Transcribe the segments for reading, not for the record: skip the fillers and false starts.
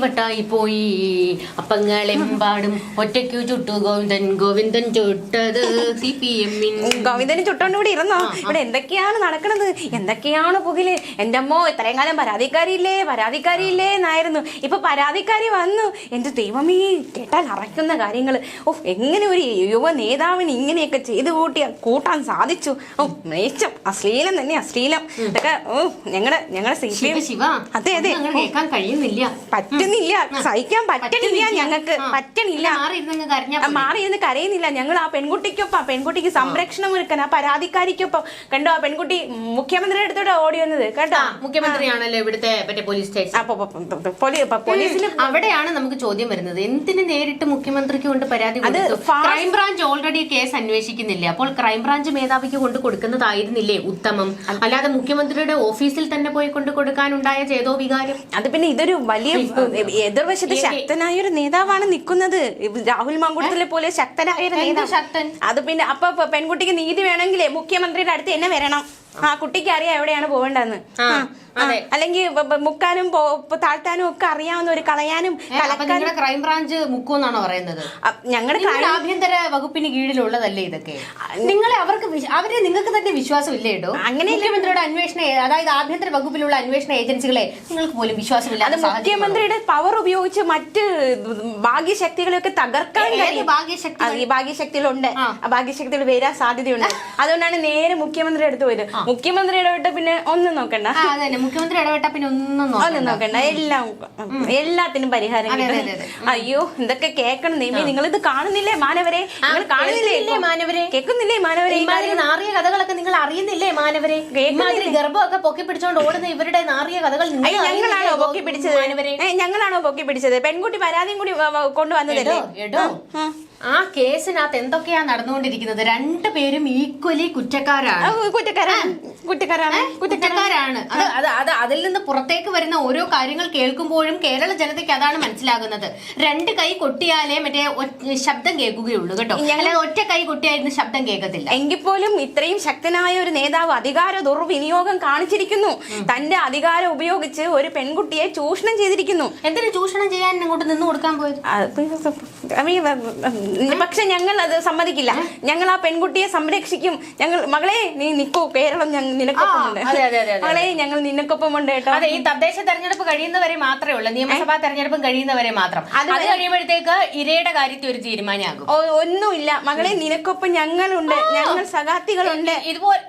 വട്ടായി പോയി അപ്പങ്ങളെമ്പാടും ഒറ്റയ്ക്കു ചുട്ടു ഗോവിന്ദൻ ഗോവിന്ദൻ ചുട്ടത് CPM. ഗോവിന്ദന് ചുട്ടോണ്ട് ഇവിടെ ഇരുന്നോ? ഇവിടെ എന്തൊക്കെയാണ് നടക്കണത്, എന്തൊക്കെയാണ് പുകില്. എന്റെ അമ്മോ, ഇത്രയും കാലം പരാതിക്കാരിയില്ലേ എന്നായിരുന്നു. ഇപ്പൊ പരാതിക്കാരി വന്നു. എന്റെ ദൈവമേ, കേട്ടാൽ അറയ്ക്കുന്ന കാര്യങ്ങള്. എങ്ങനെ ഒരു യുവ നേതാവിന് ഇങ്ങനെയൊക്കെ ചെയ്ത് കൂട്ടാൻ സാധിച്ചു? മേച്ചം അശ്ലീലം തന്നെ, അശ്ലീലം. ഇതൊക്കെ ഞങ്ങളുടെ CPM. അതെ അതെ, പറ്റുന്നില്ല, സഹിക്കാൻ പറ്റണില്ല, ഞങ്ങൾക്ക് പറ്റണില്ല. മാറിയിരുന്ന് കരയുന്നില്ല. ഞങ്ങൾ ആ പെൺകുട്ടിക്ക് സംരക്ഷണം ഒരുക്കാൻ, ആ പരാതിക്കാരിക്കൊപ്പം. കണ്ടോ, ആ പെൺകുട്ടി മുഖ്യമന്ത്രിയുടെ അടുത്തോടെ ഓടി വന്നത്. കേട്ടോ, മുഖ്യമന്ത്രിയാണല്ലോ ഇവിടുത്തെ പോലീസ് സ്റ്റേഷൻ. പോലീസിന് അവിടെയാണ് നമുക്ക് ചോദ്യം വരുന്നത്. എന്തിന് നേരിട്ട് മുഖ്യമന്ത്രിക്ക് കൊണ്ട് പരാതി? ക്രൈംബ്രാഞ്ച് ഓൾറെഡി കേസ് അന്വേഷിക്കുന്നില്ല. അപ്പോൾ ക്രൈംബ്രാഞ്ച് മേധാവിക്ക് കൊണ്ട് കൊടുക്കുന്നതായിരുന്നില്ലേ ഉത്തമം? അല്ലാതെ മുഖ്യമന്ത്രിയുടെ ഓഫീസിൽ തന്നെ പോയി കൊണ്ട് കൊടുക്കാനുണ്ടായ ചേതോ വികാരം. അത് പിന്നെ ഇതൊരു വലിയ എതിർവശത്ത് ശക്തനായ ഒരു നേതാവാണ് നിൽക്കുന്നത്. രാഹുൽ മാങ്കൂട്ടത്തിലെ പോലെ ശക്തനായ ഒരു നേതാവ്. അത് പിന്നെ അപ്പൊ പെൺകുട്ടിക്ക് നീതി വേണമെങ്കിലേ മുഖ്യമന്ത്രിയുടെ അടുത്ത് തന്നെ വരണം. ആ കുട്ടിക്ക് അറിയാം എവിടെയാണ് പോവേണ്ടതെന്ന്. അല്ലെങ്കിൽ മുക്കാനും താഴ്ത്താനും ഒക്കെ അറിയാവുന്ന ഒരു കളയാനും. ക്രൈംബ്രാഞ്ച് മുക്കുമെന്നാണോ പറയുന്നത്? ഞങ്ങളുടെ ആഭ്യന്തര വകുപ്പിന് കീഴിലുള്ളതല്ലേ ഇതൊക്കെ? അവരെ നിങ്ങൾക്ക് തന്നെ വിശ്വാസമില്ലേ? കേട്ടോ, അങ്ങനെ മുഖ്യമന്ത്രിയുടെ അന്വേഷണ, അതായത് ആഭ്യന്തര വകുപ്പിലുള്ള അന്വേഷണ ഏജൻസികളെ നിങ്ങൾക്ക് പോലും വിശ്വാസമില്ല. അത് മുഖ്യമന്ത്രിയുടെ പവർ ഉപയോഗിച്ച് മറ്റ് ഭാഗ്യശക്തികളെയൊക്കെ തകർക്കാൻ കഴിയും. ഈ ഭാഗ്യശക്തികളുണ്ട്, ആ ഭാഗ്യശക്തികൾ വരാൻ സാധ്യതയുണ്ട്. അതുകൊണ്ടാണ് നേരെ മുഖ്യമന്ത്രി അടുത്ത് പോയത്. മുഖ്യമന്ത്രി ഇടപെട്ട പിന്നെ ഒന്നും നോക്കണ്ട. മുഖ്യമന്ത്രി ഇടപെട്ട പിന്നെ ഒന്നും നോക്കണ്ട, എല്ലാത്തിനും പരിഹാരം. അയ്യോ, എന്തൊക്കെ കേൾക്കണം നെയ്മി. നിങ്ങൾ ഇത് കാണുന്നില്ലേ മാനവരെ? നിങ്ങൾ കാണുന്നില്ലേ മാനവരെ? കേൾക്കുന്നില്ലേ മാനവരെ? നാറിയ കഥകളൊക്കെ നിങ്ങൾ അറിയുന്നില്ലേ മാനവരെ? ഗർഭമൊക്കെ പൊക്കി പിടിച്ചോണ്ട് ഓടുന്ന ഇവരുടെ നാറിയ കഥകൾ ഞങ്ങളാണോ പൊക്കി പിടിച്ചത്? ഞങ്ങളാണോ പൊക്കി പിടിച്ചത്? പെൺകുട്ടി പരാതിയും കൂടി കൊണ്ടുവന്നതല്ലേ? ആ കേസിനകത്ത് എന്തൊക്കെയാ നടന്നുകൊണ്ടിരിക്കുന്നത്? രണ്ടുപേരും ഈക്വലി കുറ്റക്കാരാണ്. അതിൽ നിന്ന് പുറത്തേക്ക് വരുന്ന ഓരോ കാര്യങ്ങൾ കേൾക്കുമ്പോഴും കേരള ജനതയ്ക്ക് അതാണ് മനസ്സിലാകുന്നത്. രണ്ട് കൈ കൊട്ടിയാലേ മറ്റേ ശബ്ദം കേൾക്കുകയുള്ളൂ കേട്ടോ, അല്ലാതെ ഒറ്റ കൈ കൊട്ടിയായിരുന്നു ശബ്ദം കേൾക്കത്തില്ല. എങ്കിൽ പോലും ഇത്രയും ശക്തനായ ഒരു നേതാവ് അധികാര ദുർവിനിയോഗം കാണിച്ചിരിക്കുന്നു. തന്റെ അധികാരം ഉപയോഗിച്ച് ഒരു പെൺകുട്ടിയെ ചൂഷണം ചെയ്തിരിക്കുന്നു. എന്തിനു ചൂഷണം ചെയ്യാൻ ഇങ്ങോട്ട് നിന്ന് കൊടുക്കാൻ പോയത്? പക്ഷെ ഞങ്ങൾ അത് സമ്മതിക്കില്ല. ഞങ്ങൾ ആ പെൺകുട്ടിയെ സംരക്ഷിക്കും. ഞങ്ങൾ മകളെ നീ നിക്കൂ, കേരളം നിനക്കൊപ്പമുണ്ട്. മകളെ ഞങ്ങൾ നിനക്കൊപ്പമുണ്ട് കേട്ടോ. അതെ, ഈ തദ്ദേശ തെരഞ്ഞെടുപ്പ് കഴിയുന്നവരെ മാത്രമേ ഉള്ളൂ, നിയമസഭാ തെരഞ്ഞെടുപ്പും കഴിയുന്നവരെ മാത്രം. അത് കഴിയുമ്പോഴത്തേക്ക് ഇരയുടെ കാര്യത്തിൽ ഒരു തീരുമാനമാകും. ഒന്നുമില്ല മകളെ, നിനക്കൊപ്പം ഞങ്ങളുണ്ട്, ഞങ്ങൾ സഖാത്തികളുണ്ട്. ഇതുപോലെ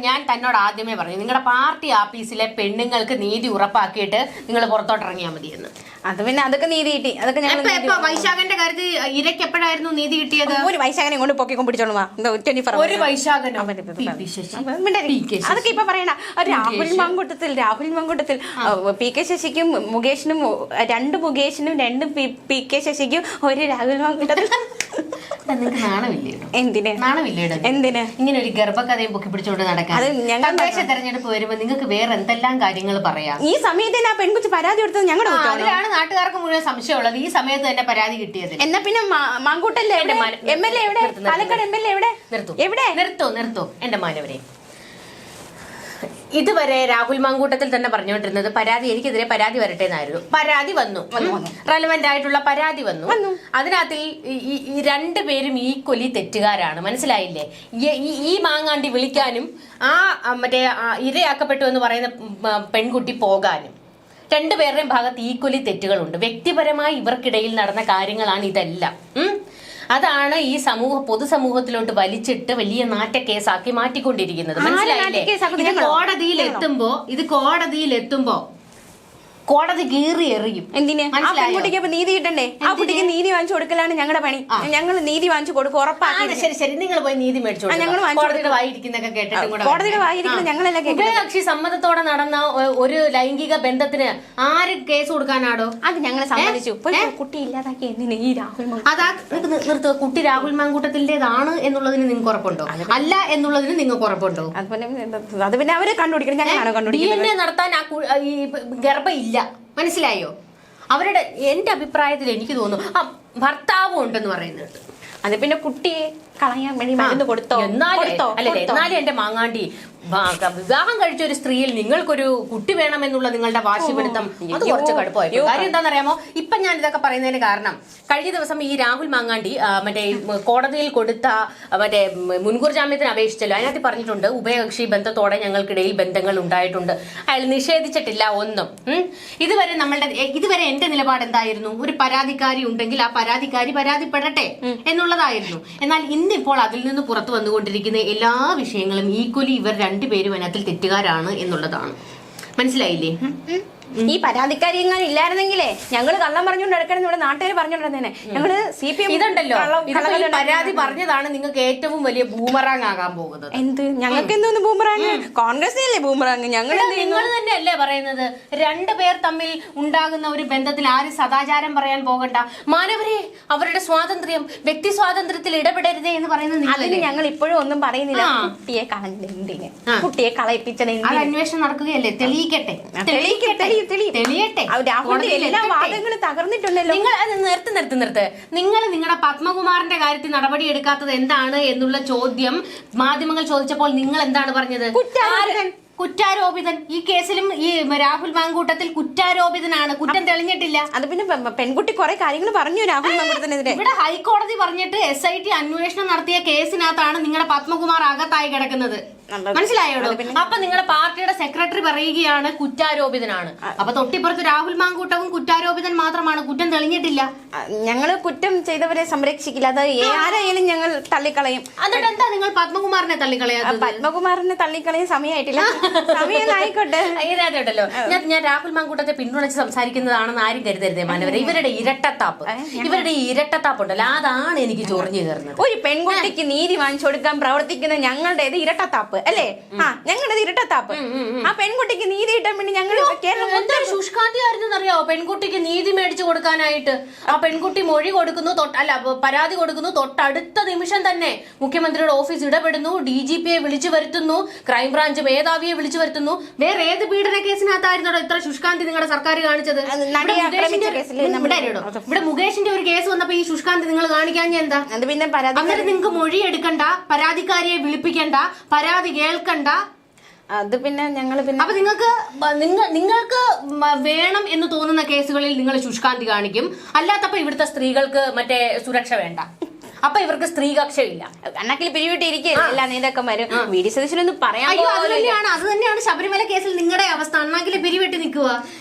ഞാൻ തന്നോട് ആദ്യമേ പറഞ്ഞു, നിങ്ങളുടെ പാർട്ടി ആഫീസിലെ പെണ്ണുങ്ങൾക്ക് നീതി ഉറപ്പാക്കിയിട്ട് നിങ്ങൾ പുറത്തോട്ടിറങ്ങിയാൽ മതിയെന്ന്. അത് പിന്നെ അതൊക്കെ നീതി കിട്ടി. അതൊക്കെ വൈശാഖന്റെ കാര്യത്തിൽ ഇരയ്ക്ക് എപ്പോഴായിരുന്നു നീതി കിട്ടിയത്? ഒരു വൈശാഖനെ കൊണ്ട് പൊക്കിക്കൊണ്ട് പിടിച്ചോളൂ. ഒരു വൈശാഖനോ? അതൊക്കെ ഇപ്പൊ പറയണ. രാഹുൽ മങ്കൂട്ടത്തിൽ PK ശശിക്കും മുകേഷിനും, രണ്ട് മുകേഷിനും രണ്ട് PK ശശിക്കും ഒരു രാഹുൽ മങ്കൂട്ടത്തിൽ. നിങ്ങൾക്ക് നാണമില്ലേ? എന്തിന് ഇങ്ങനെ ഒരു ഗർഭകഥയും പൊക്കി പിടിച്ചോണ്ട് നടക്കാൻ? തദ്ദേശ തെരഞ്ഞെടുപ്പ് വരുമ്പോ നിങ്ങൾക്ക് വേറെ എന്തെല്ലാം കാര്യങ്ങൾ പറയാം. ഈ സമയത്ത് ആ പെൺകുട്ടി പരാതി കൊടുത്തത് ഞങ്ങളുടെ അതിലാണ് നാട്ടുകാർക്ക് മുഴുവൻ സംശയമുള്ളത്. ഈ സമയത്ത് തന്നെ പരാതി കിട്ടിയത്. എന്നാ പിന്നെ മാങ്കൂട്ടല്ലേ MLA എവിടെ? പാലക്കാട് MLA എവിടെ? നിർത്തൂ എന്റെ മാനവരെ. ഇതുവരെ രാഹുൽ മാങ്കൂട്ടത്തിൽ തന്നെ പറഞ്ഞുകൊണ്ടിരുന്നത് എനിക്കെതിരെ പരാതി വരട്ടെ എന്നായിരുന്നു. പരാതി വന്നു, റെലവെന്റ് ആയിട്ടുള്ള പരാതി വന്നു. അതിനകത്ത് ഈ രണ്ടുപേരും ഈക്വലി തെറ്റുകാരാണ്. മനസ്സിലായില്ലേ? ഈ മാങ്ങാണ്ടി വിളിക്കാനും ആ മറ്റേ ഇരയാക്കപ്പെട്ടു എന്ന് പറയുന്ന പെൺകുട്ടി പോകാനും രണ്ടുപേരുടെയും ഭാഗത്ത് ഈക്വലി തെറ്റുകളുണ്ട്. വ്യക്തിപരമായി ഇവർക്കിടയിൽ നടന്ന കാര്യങ്ങളാണ് ഇതെല്ലാം. അതാണ് ഈ പൊതുസമൂഹത്തിലോട്ട് വലിച്ചിട്ട് വലിയ നാറ്റക്കേസാക്കി മാറ്റിക്കൊണ്ടിരിക്കുന്നത്. മനസ്സിലായില്ലേ? ഇത് കോടതിയിൽ എത്തുമ്പോ കോടതി കീറി എറിയും. എന്തിന്? ആ പെൺകുട്ടിക്ക് അപ്പൊ നീതി കിട്ടണ്ടേ? ആ കുട്ടിക്ക് നീതി വാങ്ങിച്ചു കൊടുക്കലാണ് ഞങ്ങളുടെ പണി. ഞങ്ങൾ നീതി വാങ്ങിച്ചു കൊടുക്കും, ഉറപ്പാണ്. ശരി, നിങ്ങൾ പോയി നീതി മേടിച്ചു. ഞങ്ങൾ കോടതിയുടെ വായിരിക്കുന്നൊക്കെ കേട്ടിട്ട് കോടതിയുടെ വായിരിക്കുന്ന ഞങ്ങളെല്ലാം ഉഭയകക്ഷി സമ്മതത്തോടെ നടന്ന ഒരു ലൈംഗിക ബന്ധത്തിന് ആര് കേസ് കൊടുക്കാനാടോ? അത് ഞങ്ങൾ സമ്മതിച്ചു. കുട്ടി ഇല്ലാതാക്കി എന്തിന് ഈ രാഹുൽ? അതാ നിർത്തുക. കുട്ടി രാഹുൽ മാങ്കൂട്ടത്തിന്റേതാണ് എന്നുള്ളതിന് നിങ്ങൾക്ക് ഉറപ്പുണ്ടോ? അല്ല എന്നുള്ളതിന് നിങ്ങൾക്ക് ഉറപ്പുണ്ടോ? അത് പിന്നെ അവരെ കണ്ടുപിടിക്കണം. ഞങ്ങളാണോ കണ്ടുപിടിക്കുന്നത്? DNA നടത്താൻ ആ ഈ ഗർഭം ഇല്ല, മനസ്സിലായോ? അവരുടെ എന്റെ അഭിപ്രായത്തിൽ എനിക്ക് തോന്നുന്നു ആ ഭർത്താവും ഉണ്ടെന്ന് പറയുന്നുണ്ട്. അത് പിന്നെ കുട്ടിയെ കളയാൻ വേണ്ടി മരുന്ന് കൊടുത്തോ? എന്നാലും എന്റെ മാങ്ങാണ്ടി വിവാഹം കഴിച്ച ഒരു സ്ത്രീയിൽ നിങ്ങൾക്കൊരു കുട്ടി വേണമെന്നുള്ള നിങ്ങളുടെ വാശിപിടുത്തം അത് കുറച്ച് കടുപ്പമായി. കാര്യം എന്താണെന്നറിയാമോ? ഇപ്പൊ ഞാൻ ഇതൊക്കെ പറയുന്നതിന് കാരണം കഴിഞ്ഞ ദിവസം ഈ രാഹുൽ മാങ്ങാണ്ടി മറ്റേ കോടതിയിൽ കൊടുത്ത മറ്റേ മുൻകൂർ ജാമ്യത്തിന് അപേക്ഷിച്ചല്ലോ. അതിനകത്ത് പറഞ്ഞിട്ടുണ്ട് ഉഭയകക്ഷി ബന്ധത്തോടെ ഞങ്ങൾക്കിടയിൽ ബന്ധങ്ങൾ ഉണ്ടായിട്ടുണ്ട്. അയാൾ നിഷേധിച്ചിട്ടില്ല ഒന്നും. ഇതുവരെ എന്റെ നിലപാട് എന്തായിരുന്നു? ഒരു പരാതിക്കാരി ഉണ്ടെങ്കിൽ ആ പരാതിക്കാരി പരാതിപ്പെടട്ടെ എന്നുള്ളതായിരുന്നു. എന്നാൽ ഇന്നിപ്പോൾ അതിൽ നിന്ന് പുറത്തു വന്നുകൊണ്ടിരിക്കുന്ന എല്ലാ വിഷയങ്ങളും ഈക്വലി ഇവർ രണ്ടുപേരും അതിനകത്തിൽ തെറ്റുകാരാണ് എന്നുള്ളതാണ്. മനസ്സിലായില്ലേ? ഈ പരാതിക്കാരി എങ്ങനെ ഇല്ലായിരുന്നെങ്കിലേ ഞങ്ങള് കള്ളം പറഞ്ഞുകൊണ്ട് എടുക്കണം ഇവിടെ നാട്ടുകാർ പറഞ്ഞോണ്ടിരുന്നേനെ. ഞങ്ങള് CPM ഇതുണ്ടല്ലോ, പരാതി പറഞ്ഞതാണ് നിങ്ങൾക്ക് ഏറ്റവും വലിയ ബൂമറാങ് ആകാൻ പോകുന്നത്. എന്ത്? ഞങ്ങൾക്ക് എന്തോന്ന് ബൂമറാങ്? കോൺഗ്രസിനല്ലേ ബൂമറാങ്? നിങ്ങൾ തന്നെയല്ലേ പറയുന്നത്? രണ്ടുപേർ തമ്മിൽ ഉണ്ടാകുന്ന ഒരു ബന്ധത്തിൽ ആരും സദാചാരം പറയാൻ പോകണ്ട, മാനവരെ അവരുടെ സ്വാതന്ത്ര്യം, വ്യക്തി സ്വാതന്ത്ര്യത്തിൽ ഇടപെടരുതേ എന്ന് പറയുന്നത്. അതിന് ഞങ്ങൾ ഇപ്പോഴും ഒന്നും പറയുന്നില്ല. കുട്ടിയെ കളഞ്ഞത് എന്തിന്? കുട്ടിയെ കളയിപ്പിച്ചത് എന്തിന്? അന്വേഷണം നടക്കുകയല്ലേ, തെളിയിക്കട്ടെ. എല്ലാ വാദങ്ങളും തകർന്നിട്ടുണ്ടല്ലോ. നിങ്ങൾ നിർത്ത്. നിങ്ങൾ നിങ്ങളുടെ പത്മകുമാറിന്റെ കാര്യത്തിൽ നടപടി എടുക്കാത്തത് എന്താണ് എന്നുള്ള ചോദ്യം മാധ്യമങ്ങൾ ചോദിച്ചപ്പോൾ നിങ്ങൾ എന്താണ് പറഞ്ഞത്? കുറ്റാരോപിതൻ. ഈ കേസിലും ഈ രാഹുൽ മാങ്കൂട്ടത്തിൽ കുറ്റാരോപിതനാണ്, കുറ്റം തെളിഞ്ഞിട്ടില്ല. അത് പിന്നെ പെൺകുട്ടി കുറെ കാര്യങ്ങൾ പറഞ്ഞു രാഹുൽ മാങ്കൂട്ടത്തിനെതിരെ. ഇവിടെ ഹൈക്കോടതി പറഞ്ഞിട്ട് SIT അന്വേഷണം നടത്തിയ കേസിനകത്താണ് നിങ്ങളുടെ പത്മകുമാർ അകത്തായി കിടക്കുന്നത്. മനസ്സിലായോടോ? അപ്പൊ നിങ്ങളുടെ പാർട്ടിയുടെ സെക്രട്ടറി പറയുകയാണ് കുറ്റാരോപിതനാണ്. അപ്പൊ തൊട്ടിപ്പുറത്ത് രാഹുൽ മാങ്കൂട്ടവും കുറ്റാരോപിതൻ മാത്രമാണ്, കുറ്റം തെളിഞ്ഞിട്ടില്ല. ഞങ്ങള് കുറ്റം ചെയ്തവരെ സംരക്ഷിക്കില്ല. അത് ആരായാലും ഞങ്ങൾ തള്ളിക്കളയും. എന്നിട്ട് എന്താ നിങ്ങൾ പത്മകുമാറിനെ തള്ളിക്കളയാ? പത്മകുമാറിനെ തള്ളിക്കളയും സമയമായിട്ടില്ല. സമയം ആയിക്കോട്ടെ. ഇതായിട്ടല്ലോ ഞാൻ രാഹുൽ മാങ്കൂട്ടത്തെ പിന്തുണച്ച് സംസാരിക്കുന്നതാണെന്ന് ആരും കരുതരുതേ മാനവരെ. ഇവരുടെ ഇരട്ടത്താപ്പ് ഉണ്ടല്ലോ, അതാണ് എനിക്ക് ചൊറിഞ്ഞു കയറുന്നത്. ഒരു പെൺകുട്ടിക്ക് നീതി വാങ്ങിച്ചു കൊടുക്കാൻ പ്രവർത്തിക്കുന്ന ഞങ്ങളുടേത് ഇരട്ടത്താപ്പ് അല്ലേ? ഞങ്ങളുടേത് ഇരട്ടത്താപ്പ്. ആ പെൺകുട്ടിക്ക് നീതി കിട്ടാൻ വേണ്ടി ഞങ്ങൾ കേരളം എന്തൊരു ശുഷ്കാന്തി ആയിരുന്നറിയാവോ? പെൺകുട്ടിക്ക് നീതി മേടിച്ചു കൊടുക്കാനായിട്ട് ആ പെൺകുട്ടി മൊഴി കൊടുക്കുന്നു, പരാതി കൊടുക്കുന്നു. തൊട്ടടുത്ത നിമിഷം തന്നെ മുഖ്യമന്ത്രിയുടെ ഓഫീസ് ഇടപെടുന്നു, DGPയെ വിളിച്ചു വരുത്തുന്നു, ക്രൈംബ്രാഞ്ച് മേധാവിയെ വിളിച്ചു വരുത്തുന്നു. വേറെ ഏത് പീഡന കേസിനകത്തായിരുന്നോ ഇത്ര ശുഷ്കാന്തി നിങ്ങളുടെ സർക്കാർ കാണിച്ചത്? ഇവിടെ മുകേഷിന്റെ ഒരു കേസ് വന്നപ്പോ ഈ ശുഷ്കാന്തി നിങ്ങൾ കാണിക്കാൻ എന്താ? അങ്ങനെ നിങ്ങൾക്ക് മൊഴി എടുക്കണ്ട, പരാതിക്കാരിയെ വിളിപ്പിക്കണ്ട, പരാതി കേൾക്കണ്ട. അത് പിന്നെ ഞങ്ങൾ അപ്പൊ നിങ്ങൾക്ക് വേണം എന്ന് തോന്നുന്ന കേസുകളിൽ നിങ്ങൾ ശുഷ്കാന്തി കാണിക്കും. അല്ലാത്തപ്പോ ഇവിടുത്തെ സ്ത്രീകൾക്ക് മറ്റേ സുരക്ഷ വേണ്ട, അപ്പൊ ഇവർക്ക് സ്ത്രീകക്ഷയില്ല. അണ്ണാക്കിൽ പിരിവിട്ടിരിക്കുകയല്ലേ എല്ലാ നേതാക്കന്മാരും. VD സതീശനൊന്നും പറയാൻ. അത് തന്നെയാണ് ശബരിമല കേസിൽ നിങ്ങളുടെ അവസ്ഥ. അണ്ണാക്കിൽ പിരിവിട്ട് നിൽക്കുക.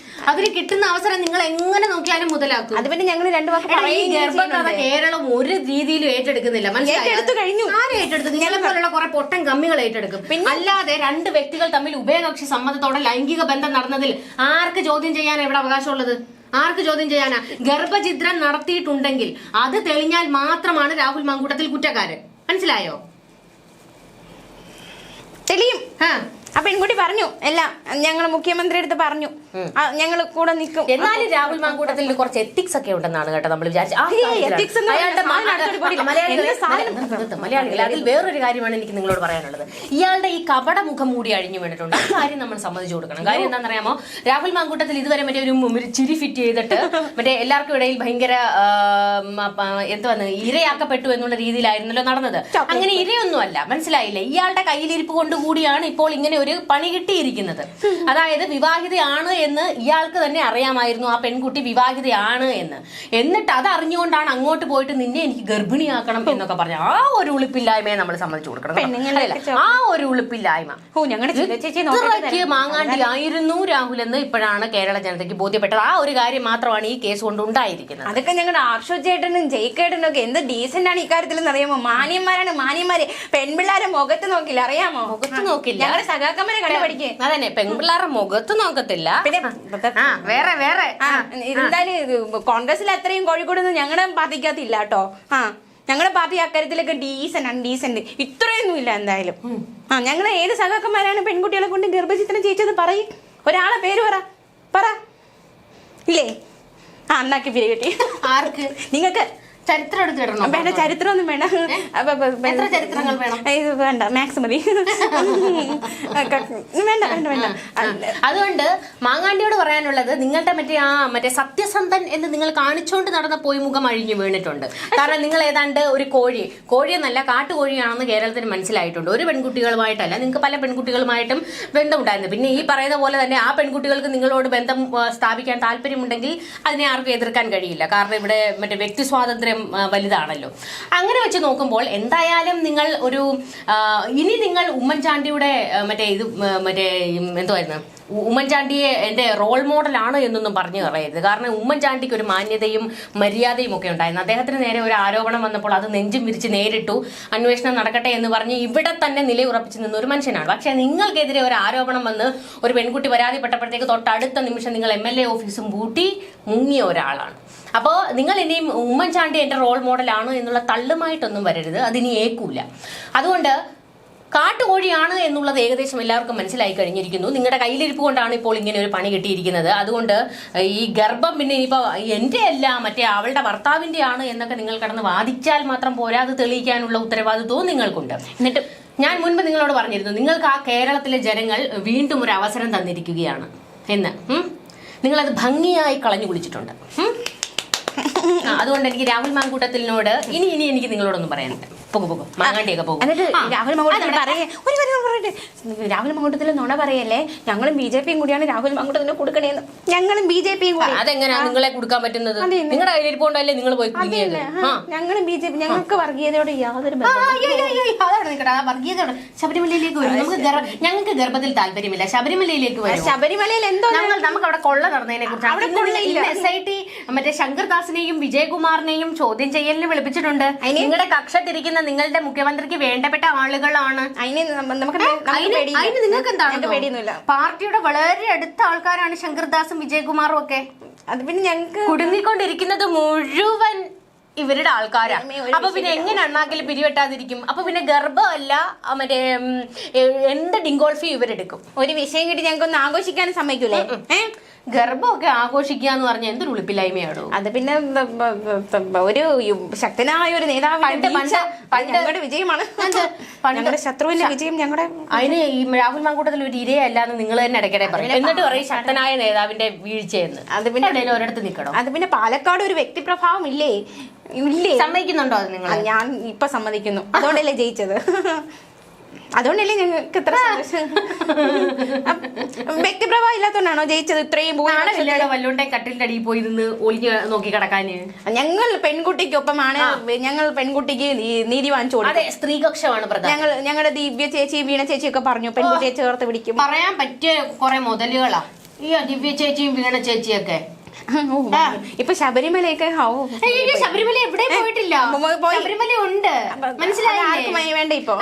അതിന് കിട്ടുന്ന അവസരം നിങ്ങൾ എങ്ങനെ നോക്കിയാലും മുതലാക്കും. അത് പിന്നെ ഞങ്ങൾ രണ്ടു വാക്ക് ഗർഭകഥ കേരളം ഒരു രീതിയിലും ഏറ്റെടുക്കുന്നില്ല. ഏറ്റെടുത്തു കഴിഞ്ഞു. ആരും ഏറ്റെടുത്തു? നിങ്ങളെ പോലുള്ള കുറെ പൊട്ടൻ കമ്മികൾ ഏറ്റെടുക്കും. അല്ലാതെ രണ്ട് വ്യക്തികൾ തമ്മിൽ ഉഭയകക്ഷി സമ്മതത്തോടെ ലൈംഗിക ബന്ധം നടന്നതിൽ ആർക്ക് ചോദ്യം ചെയ്യാൻ എവിടെ അവകാശമുള്ളത്? ആർക്ക് ചോദ്യം ചെയ്യാനാ? ഗർഭഛിദ്രം നടത്തിയിട്ടുണ്ടെങ്കിൽ അത് തെളിഞ്ഞാൽ മാത്രമാണ് രാഹുൽ മാങ്കൂട്ടത്തിൽ കുറ്റക്കാരൻ. മനസ്സിലായോ? തെളിയും. ആ പെൺകുട്ടി പറഞ്ഞു എല്ലാം. ഞങ്ങൾ മുഖ്യമന്ത്രി അടുത്ത് പറഞ്ഞു ഞങ്ങൾ കൂടെ നിൽക്കും. എന്നാലും രാഹുൽ മാങ്കൂട്ടത്തിൽ കുറച്ച് എത്തിക്സ് ഒക്കെ ഉണ്ടെന്നാണ് കേട്ടോ നമ്മൾ വിചാരിച്ചത്. മലയാളികൾ അതിൽ വേറൊരു കാര്യമാണ് എനിക്ക് നിങ്ങളോട് പറയാനുള്ളത്. ഇയാളുടെ ഈ കപട മുഖം മൂടി അഴിഞ്ഞു വീണിട്ടുണ്ട്. ആ കാര്യം നമ്മൾ സമ്മതിച്ചു കൊടുക്കണം. കാര്യം എന്താണെന്നറിയാമോ? രാഹുൽ മാങ്കൂട്ടത്തിൽ ഇതുവരെ മറ്റേ ഒരു ചിരി ഫിറ്റ് ചെയ്തിട്ട് മറ്റേ എല്ലാവർക്കും ഇടയിൽ ഭയങ്കര ഇരയാക്കപ്പെട്ടു എന്നുള്ള രീതിയിലായിരുന്നല്ലോ നടന്നത്. അങ്ങനെ ഇരയൊന്നും അല്ല, മനസ്സിലായില്ലേ? ഇയാളുടെ കയ്യിലിരിപ്പ് കൊണ്ടുകൂടിയാണ് ഇപ്പോൾ ഇങ്ങനെ ഒരു പണി കിട്ടിയിരിക്കുന്നത്. അതായത് വിവാഹിതയാണ് എന്ന് ഇയാൾക്ക് തന്നെ അറിയാമായിരുന്നു, ആ പെൺകുട്ടി വിവാഹിതയാണ് എന്ന്. എന്നിട്ട് അത് അറിഞ്ഞുകൊണ്ടാണ് അങ്ങോട്ട് പോയിട്ട് നിന്നെ എനിക്ക് ഗർഭിണിയാക്കണം എന്നൊക്കെ പറഞ്ഞു. ആ ഒരു ഉളുപ്പില്ലായ്മയെ നമ്മൾ സമ്മതിച്ചു കൊടുക്കണം. ആ ഒരു ഉളുപ്പില്ലായ്മ മാങ്ങാണ്ടി ആയിരുന്നു രാഹുൽ എന്ന് ഇപ്പോഴാണ് കേരള ജനതയ്ക്ക് ബോധ്യപ്പെട്ടത്. ആ ഒരു കാര്യം മാത്രമാണ് ഈ കേസ് കൊണ്ട് ഉണ്ടായിരിക്കുന്നത്. അതൊക്കെ ഞങ്ങളുടെ ആർഷോചേട്ടനും ജയിക്കേട്ടനും ഒക്കെ എന്ത് ഡീസന്റ് ആണ് ഇക്കാര്യത്തിൽ അറിയാമോ? മാന്യന്മാരാണ് മാന്യന്മാര്. പെൺപിള്ളാരെ മുഖത്ത് നോക്കില്ല, അറിയാമോ? മുഖത്ത് നോക്കില്ല. ഞങ്ങളുടെ സഖാക്കന്മാരെ കണ്ടു പഠിക്കേ. അതന്നെ, പെൺപിള്ളാരുടെ മുഖത്ത് നോക്കത്തില്ല. പിന്നെ വേറെ വേറെ എന്തായാലും കോൺഗ്രസിൽ അത്രയും കോഴിക്കോട് ഞങ്ങളുടെ പാർട്ടിക്കകത്തില്ല കേട്ടോ. ഞങ്ങളുടെ പാർട്ടി അക്കാര്യത്തിലൊക്കെ ഡീസന്റ് ഇത്രയൊന്നും ഇല്ല എന്തായാലും. ഞങ്ങൾ ഏത് സഖാക്കന്മാരാണ് പെൺകുട്ടികളെ കൊണ്ട് ഗർഭചിത്രം ചെയ്യിച്ചത്? പറയും, ഒരാളെ പേര് പറ ഇല്ലേ? അന്നാക്കി പിരികെട്ടി. ആർക്ക്? നിങ്ങൾക്ക് ചരിത്രം എടുത്തിടണോ? വേണ്ട, ചരിത്രമൊന്നും വേണ്ട. എത്ര ചരിത്രങ്ങൾ വേണം? വേണ്ട, മാക്സ് മതി. വേണ്ട വേണ്ട വേണ്ട. അതുകൊണ്ട് മാങ്ങാണ്ടിയോട് പറയാനുള്ളത്, നിങ്ങളുടെ മറ്റേ സത്യസന്ധൻ എന്ന് നിങ്ങൾ കാണിച്ചോണ്ട് നടന്നപ്പോയി മുഖം അഴിഞ്ഞു വീണിട്ടുണ്ട്. കാരണം നിങ്ങൾ ഏതാണ്ട് ഒരു കോഴിയെന്നല്ല കാട്ടുകോഴിയാണെന്ന് കേരളത്തിന് മനസ്സിലായിട്ടുണ്ട്. ഒരു പെൺകുട്ടികളുമായിട്ടല്ല, നിങ്ങൾക്ക് പല പെൺകുട്ടികളുമായിട്ടും ബന്ധമുണ്ടായിരുന്നു. പിന്നെ ഈ പറയുന്ന പോലെ തന്നെ ആ പെൺകുട്ടികൾക്ക് നിങ്ങളോട് ബന്ധം സ്ഥാപിക്കാൻ താല്പര്യമുണ്ടെങ്കിൽ അതിനെ ആർക്കും എതിർക്കാൻ കഴിയില്ല. കാരണം ഇവിടെ മറ്റേ വ്യക്തി സ്വാതന്ത്ര്യം വലുതാണല്ലോ. അങ്ങനെ വെച്ച് നോക്കുമ്പോൾ എന്തായാലും നിങ്ങൾ ഇനി നിങ്ങൾ ഉമ്മൻചാണ്ടിയുടെ എന്തുവായിരുന്നു, ഉമ്മൻചാണ്ടിയെ എന്റെ റോൾ മോഡലാണ് എന്നൊന്നും പറഞ്ഞു പറയരുത്. കാരണം ഉമ്മൻചാണ്ടിക്ക് ഒരു മാന്യതയും മര്യാദയും ഒക്കെ ഉണ്ടായിരുന്നു. അദ്ദേഹത്തിന് നേരെ ഒരു ആരോപണം വന്നപ്പോൾ അത് നെഞ്ചും വിരിച്ച് നേരിട്ടു, അന്വേഷണം നടക്കട്ടെ എന്ന് പറഞ്ഞ് ഇവിടെ തന്നെ നിലയുറപ്പിച്ച് നിന്ന ഒരു മനുഷ്യനാണ്. പക്ഷെ നിങ്ങൾക്കെതിരെ ഒരു ആരോപണം വന്ന് ഒരു പെൺകുട്ടി പരാതിപ്പെട്ടപ്പോഴത്തേക്ക് തൊട്ടടുത്ത നിമിഷം നിങ്ങൾ MLA ഓഫീസും പൂട്ടി മുങ്ങിയ ഒരാളാണ്. അപ്പോൾ നിങ്ങൾ ഇനിയും ഉമ്മൻചാണ്ടി എന്റെ റോൾ മോഡലാണ് എന്നുള്ള തള്ളുമായിട്ടൊന്നും വരരുത്, അതിനി ഏക്കൂല. അതുകൊണ്ട് കാട്ടുകോഴിയാണ് എന്നുള്ളത് ഏകദേശം എല്ലാവർക്കും മനസ്സിലായി കഴിഞ്ഞിരിക്കുന്നു. നിങ്ങളുടെ കയ്യിലിരിപ്പ് കൊണ്ടാണ് ഇപ്പോൾ ഇങ്ങനെ ഒരു പണി കിട്ടിയിരിക്കുന്നത്. അതുകൊണ്ട് ഈ ഗർഭം പിന്നെ ഇനിയിപ്പോൾ എൻ്റെ അല്ല മറ്റേ അവളുടെ ഭർത്താവിൻ്റെ ആണ് എന്നൊക്കെ നിങ്ങൾ കിടന്ന് വാദിച്ചാൽ മാത്രം പോരാ, അത് തെളിയിക്കാനുള്ള ഉത്തരവാദിത്വവും നിങ്ങൾക്കുണ്ട്. എന്നിട്ട് ഞാൻ മുൻപ് നിങ്ങളോട് പറഞ്ഞിരുന്നു, നിങ്ങൾക്ക് ആ കേരളത്തിലെ ജനങ്ങൾ വീണ്ടും ഒരു അവസരം തന്നിരിക്കുകയാണ് എന്ന്. നിങ്ങളത് ഭംഗിയായി കളഞ്ഞു കുളിച്ചിട്ടുണ്ട്. അതുകൊണ്ട് എനിക്ക് രാഹുൽ മാങ്കൂട്ടത്തിനോട് ഇനി എനിക്ക് നിങ്ങളോടൊന്നും പറയാനുണ്ട്. പോകും മാങ്ങാണ്ടിയൊക്കെ പോകും. രാഹുൽ മാങ്കൂട്ടത്തിൽ നുണ പറയല്ലേ? ഞങ്ങളും BJP കൂടിയാണ് രാഹുൽ മാങ്കൂട്ടത്തിന് കൊടുക്കണേന്ന്. ഞങ്ങളും BJP കൂടി. അതെങ്ങനെയാ നിങ്ങളെ കൊടുക്കാൻ പറ്റുന്നത്? നിങ്ങളുടെ കയ്യിലിരിപ്പോണ്ടല്ലേ നിങ്ങൾ പോയി കുടുങ്ങിയത്? ഞങ്ങളും BJP. ഞങ്ങൾക്ക് വർഗീയതയോട് യാതൊരു വർഗീയതയോട് ശബരിമലയിലേക്ക് വരും. ഞങ്ങൾക്ക് ഗർഭത്തിൽ താല്പര്യമില്ല. ശബരിമലയിലേക്ക് വരും. ശബരിമലയിൽ എന്തോ നമുക്ക് അവിടെ കൊള്ള നടന്നതിനെ കുറിച്ച് SIT മറ്റേ ശങ്കർദാസിനെയും വിജയകുമാറിനെയും ചോദ്യം ചെയ്യലിന് വിളിപ്പിച്ചിട്ടുണ്ട്. നിങ്ങളുടെ കക്ഷത്തിരിക്കുന്ന നിങ്ങളുടെ മുഖ്യമന്ത്രിക്ക് വേണ്ടപ്പെട്ട ആളുകളാണ്. നിങ്ങൾക്ക് എന്താണ്? പാർട്ടിയുടെ വളരെ അടുത്ത ആൾക്കാരാണ് ശങ്കർദാസും വിജയകുമാറും ഒക്കെ. അത് പിന്നെ ഞങ്ങൾക്ക് കുടുങ്ങിക്കൊണ്ടിരിക്കുന്നത് മുഴുവൻ ഇവരുടെ ആൾക്കാരാണ്. അപ്പൊ പിന്നെ എങ്ങനെ അണ്ണാക്കിൽ പിരിവെട്ടാതിരിക്കും? അപ്പൊ പിന്നെ ഗർഭമല്ല മറ്റേ എന്ത് ഡിങ്കോൾഫി ഇവരെടുക്കും. ഒരു വിഷയം കിട്ടി ഞങ്ങൾക്ക് ഒന്ന് ആഘോഷിക്കാനും സമ്മതിക്കൂലേ? ഗർഭമൊക്കെ ആഘോഷിക്കുക എന്ന് പറഞ്ഞാൽ എന്തൊരു ഉളിപ്പില്ലായ്മയാണോ? അത് പിന്നെ ഒരു ശക്തനായ ഒരു നേതാവ് ഞങ്ങളുടെ വിജയമാണ്. ഞങ്ങളുടെ ശത്രുവിന്റെ വിജയം ഞങ്ങളുടെ. അതിന് ഈ രാഹുൽ മാങ്കൂട്ടത്തിൽ ഒരു ഇരയല്ലാന്ന് നിങ്ങൾ തന്നെ ഇടയ്ക്കിടെ പറയും. എന്നിട്ട് പറയും ശക്തനായ നേതാവിന്റെ വീഴ്ചയെന്ന്. അത് പിന്നെ ഒരിടത്ത് നിൽക്കണം. അത് പിന്നെ പാലക്കാട് ഒരു വ്യക്തിപ്രഭാവം ഇല്ലേ? സമ്മതിക്കുന്നുണ്ടോ അത് നിങ്ങൾ? ഞാൻ ഇപ്പൊ സമ്മതിക്കുന്നു. അതുകൊണ്ടല്ലേ ജയിച്ചത്. അതുകൊണ്ടല്ലേ ഞങ്ങൾക്ക് ഇത്ര വ്യക്തിപ്രഭാവം ഇല്ലാത്തോണ്ടാണോ ജയിച്ചത്? ഇത്രയും വല്ലോണ്ടെ കട്ടിലിന്റെ അടിയിൽ പോയി നിന്ന് ഒളിഞ്ഞ് നോക്കി കിടക്കാന്. ഞങ്ങൾ പെൺകുട്ടിക്കൊപ്പമാണ്. ഞങ്ങൾ പെൺകുട്ടിക്ക് നീതി വാങ്ങിച്ചു കൊടുക്കും. അതെ, സ്ത്രീകക്ഷമാണ് പ്രധാനം. ഞങ്ങളുടെ ദിവ്യ ചേച്ചി വീണ ചേച്ചിയൊക്കെ പറഞ്ഞു പെൺകുട്ടിയെ ചേർത്ത് പിടിക്കും. പറയാൻ പറ്റിയ കുറെ മുതലുകളാ ഈ ദിവ്യ ചേച്ചിയും വീണ ചേച്ചിയൊക്കെ. ഇപ്പൊ ശബരിമലയൊക്കെ ശബരിമല എവിടെ പോയിട്ടില്ല. ശബരിമല ഉണ്ട്, മനസ്സിലായില്ലേ? വേണ്ട ഇപ്പൊ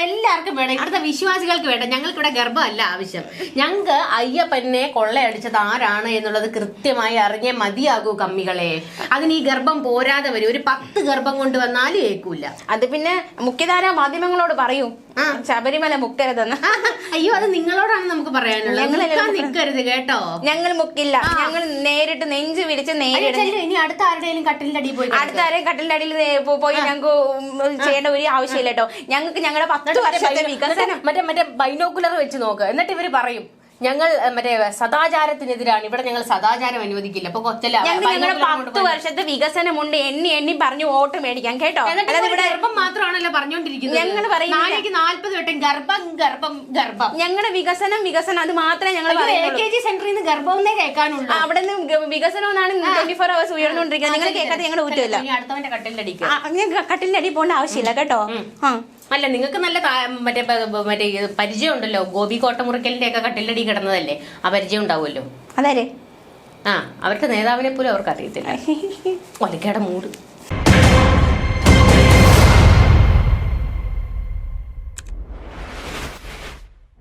എല്ലാവർക്കും വേണം. ഇവിടുത്തെ വിശ്വാസികൾക്ക് വേണ്ട. ഞങ്ങൾക്ക് ഇവിടെ ഗർഭമല്ല ആവശ്യം. ഞങ്ങൾക്ക് അയ്യപ്പനെ കൊള്ളയടിച്ചത് ആരാണ് എന്നുള്ളത് കൃത്യമായി അറിഞ്ഞേ മതിയാകൂ കമ്മികളെ. അതിന് ഈ ഗർഭം പോരാതെ വരും. ഒരു 10 ഗർഭം കൊണ്ട് വന്നാലും ഏക്കൂല. അത് പിന്നെ മുഖ്യധാരാ മാധ്യമങ്ങളോട് പറയൂ ശബരിമല മുക്കരുതെന്ന്. അയ്യോ, അത് നിങ്ങളോടാണ് നമുക്ക് പറയാനുള്ളത്. നിൽക്കരുത് കേട്ടോ. ഞങ്ങൾ മുക്കില്ല. ഞങ്ങൾ നേരിട്ട് നെഞ്ച് വിരിച്ച് നേരിട്ട്. ഇനി അടുത്ത ആരുടെയും കട്ടിലിന്റെ അടിയിൽ പോയി അടുത്ത ആരെയും കട്ടിലിന്റെ അടിയിൽ പോയി ഞങ്ങൾക്ക് ചെയ്യേണ്ട ഒരു ആവശ്യമില്ല കേട്ടോ. ഞങ്ങൾക്ക് ഞങ്ങളുടെ 10 വർഷത്തെ വികസനം മറ്റേ ബൈനോക്കുലർ വെച്ച് നോക്ക്. എന്നിട്ട് ഇവര് പറയും ഞങ്ങൾ മറ്റേ സദാചാരത്തിനെതിരാണ്. ഇവിടെ ഞങ്ങൾ സദാചാരം അനുവദിക്കില്ല. അപ്പൊ ഞങ്ങളുടെ 10 വർഷത്തെ വികസനമുണ്ട്. എണ്ണി പറഞ്ഞു വോട്ട് മേടിക്കാം കേട്ടോ. ഗർഭം മാത്രമാണല്ലോ പറഞ്ഞോണ്ടിരിക്കുന്നത്. ഞങ്ങൾ പറയും 40 വട്ടം ഗർഭം. ഞങ്ങളുടെ വികസനം അത് മാത്രമേ ഞങ്ങൾ LKG സെന്ററിൽ നിന്ന് ഗർഭമൊന്നേ കേൾക്കാനുള്ളൂ. അവിടെ നിന്ന് വികസനം എന്നാണ് 24 hours ഉയർന്നുകൊണ്ടിരിക്കുന്നത്. നിങ്ങൾ കേൾക്കാതെ ഞങ്ങളുടെ ഊറ്റമില്ല. അടുത്തവന്റെ കട്ടിലിന്റെ അടിക്ക് കട്ടിലിന്റെ അടി പോകേണ്ട ആവശ്യമില്ല കേട്ടോ. അല്ല, നിങ്ങൾക്ക് നല്ല മറ്റേ പരിചയം ഉണ്ടല്ലോ. ഗോപി കോട്ടമുറിക്കലിന്റെ ഒക്കെ കട്ടിലടി കിടന്നതല്ലേ, ആ പരിചയം ഉണ്ടാവുമല്ലോ. അതെ, അവരുടെ നേതാവിനെ പോലും അവർക്ക് അറിയത്തില്ല. ഒലക്കയുടെ മൂട്.